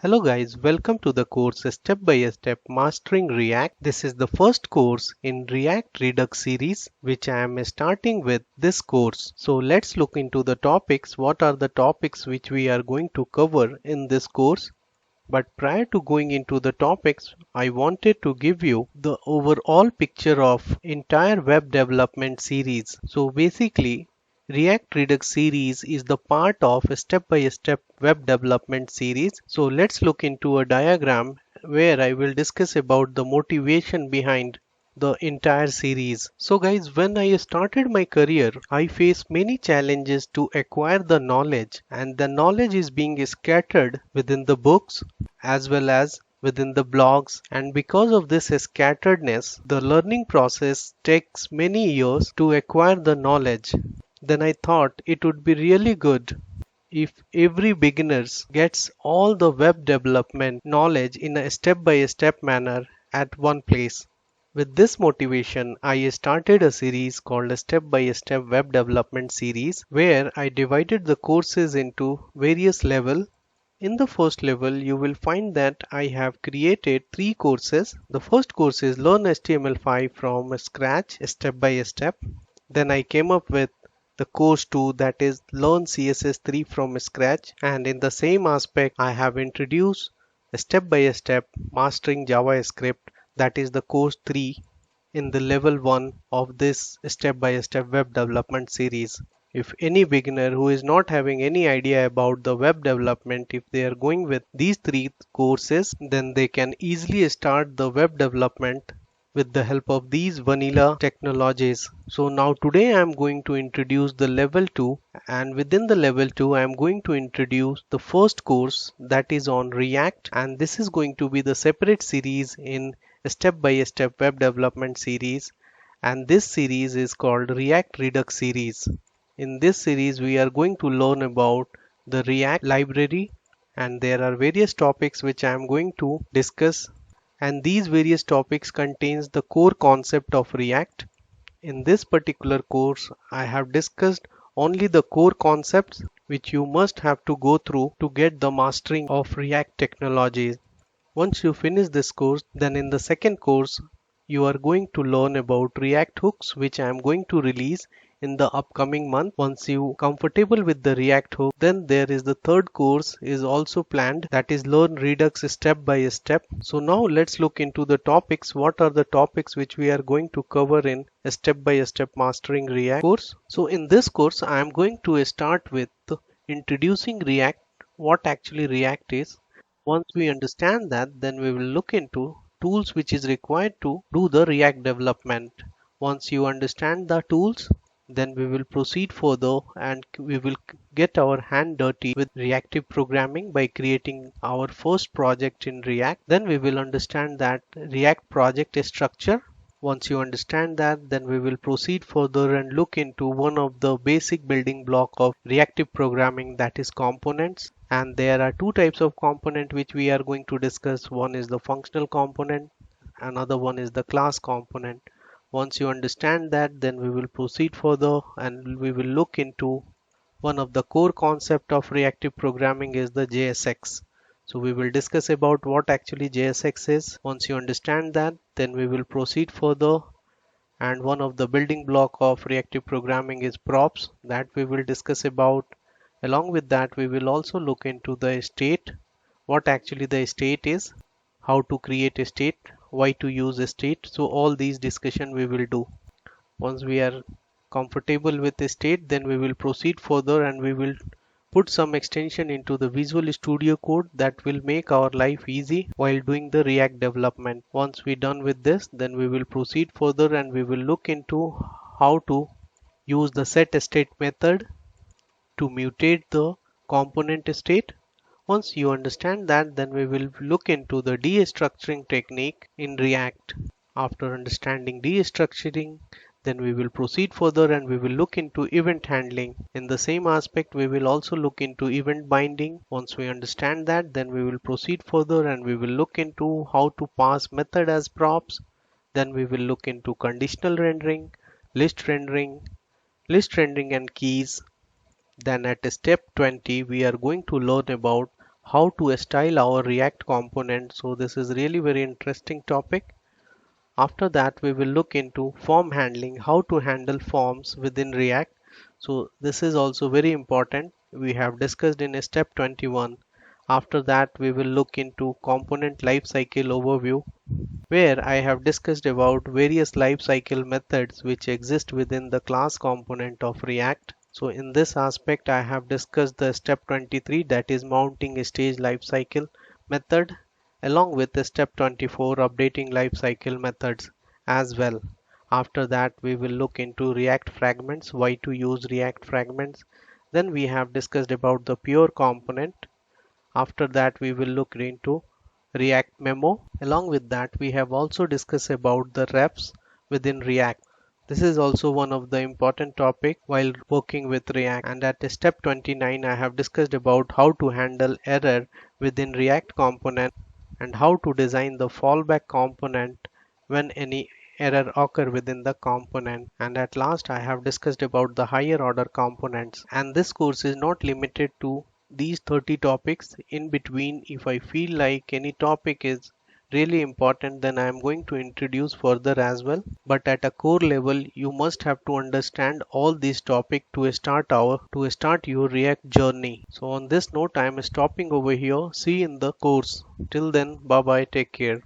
Hello guys, welcome to the course Step by Step Mastering React. This is the first course in React Redux series which I am starting with this course. So let's look into the topics. What are the topics which we are going to cover in this course? But prior to going into the topics, I wanted to give you the overall picture of entire web development series. So basically, React Redux series is the part of a step-by-step web development series. So let's look into a diagram where I will discuss about the motivation behind the entire series. So guys, when I started my career, I faced many challenges to acquire the knowledge, and the knowledge is being scattered within the books as well as within the blogs, and because of this scatteredness, the learning process takes many years to acquire the knowledge. Then I thought it would be really good if every beginner gets all the web development knowledge in a step-by-step manner at one place. With this motivation, I started a series called a Step-by-Step Web Development series where I divided the courses into various levels. In the first level, you will find that I have created three courses. The first course is Learn HTML5 from scratch, step by step. Then I came up with the course 2, that is Learn CSS3 from scratch, and in the same aspect I have introduced a step by step mastering JavaScript, that is the course 3 in the level 1 of this step by step web development series. If any beginner who is not having any idea about the web development, if they are going with these three courses, then they can easily start the web development with the help of these vanilla technologies. So now today I am going to introduce the level 2, and within the level 2 I am going to introduce the first course, that is on React, and this is going to be the separate series in a step by step web development series, and this series is called React Redux series. In this series we are going to learn about the React library, and there are various topics which I am going to discuss, and these various topics contains the core concept of React. In this particular course, I have discussed only the core concepts which you must have to go through to get the mastering of React technologies. Once you finish this course, then in the second course, you are going to learn about React hooks, which I am going to release in the upcoming month. Once you comfortable with the React hook, then there is the third course is also planned, that is Learn Redux step by step. So now let's look into the topics. What are the topics which we are going to cover in a step by step mastering React course? So in this course I am going to start with introducing React, what actually React is. Once we understand that, then we will look into tools which is required to do the React development. Once you understand the tools, then we will proceed further and we will get our hand dirty with reactive programming by creating our first project in React. Then we will understand that React project structure. Once you understand that, then we will proceed further and look into one of the basic building block of reactive programming, that is components. And there are two types of component which we are going to discuss. One is the functional component, another one is the class component. Once you understand that, then we will proceed further and we will look into one of the core concept of reactive programming is the JSX. So we will discuss about what actually JSX is. Once you understand that, then we will proceed further, and one of the building block of reactive programming is props, that we will discuss about. Along with that, we will also look into the state, what actually the state is, how to create a state, why to use a state. So all these discussion we will do. Once we are comfortable with the state, then we will proceed further and we will put some extension into the Visual Studio Code that will make our life easy while doing the React development. Once we done with this, then we will proceed further and we will look into how to use the setState method to mutate the component state. Once you understand that, then we will look into the destructuring technique in React. After understanding destructuring, then we will proceed further and we will look into event handling. In the same aspect, we will also look into event binding. Once we understand that, then we will proceed further and we will look into how to pass method as props. Then we will look into conditional rendering, list rendering and keys. Then at step 20, we are going to learn about how to style our React component. So this is really very interesting topic. After that, we will look into form handling, how to handle forms within React. So this is also very important. We have discussed in step 21. After that, we will look into component lifecycle overview, where I have discussed about various lifecycle methods which exist within the class component of React. So in this aspect, I have discussed the step 23, that is mounting a stage lifecycle method, along with the step 24, updating lifecycle methods as well. After that, we will look into React fragments, why to use React fragments. Then we have discussed about the pure component. After that, we will look into React memo. Along with that, we have also discussed about the refs within React. This is also one of the important topic while working with React. And at step 29, I have discussed about how to handle error within React component and how to design the fallback component when any error occur within the component. And at last, I have discussed about the higher order components. And this course is not limited to these 30 topics. In between, if I feel like any topic is really important, then I am going to introduce further as well. But at a core level, you must have to understand all these topics to start your React journey. So on this note, I am stopping over here. See you in the course. Till then, bye bye, take care.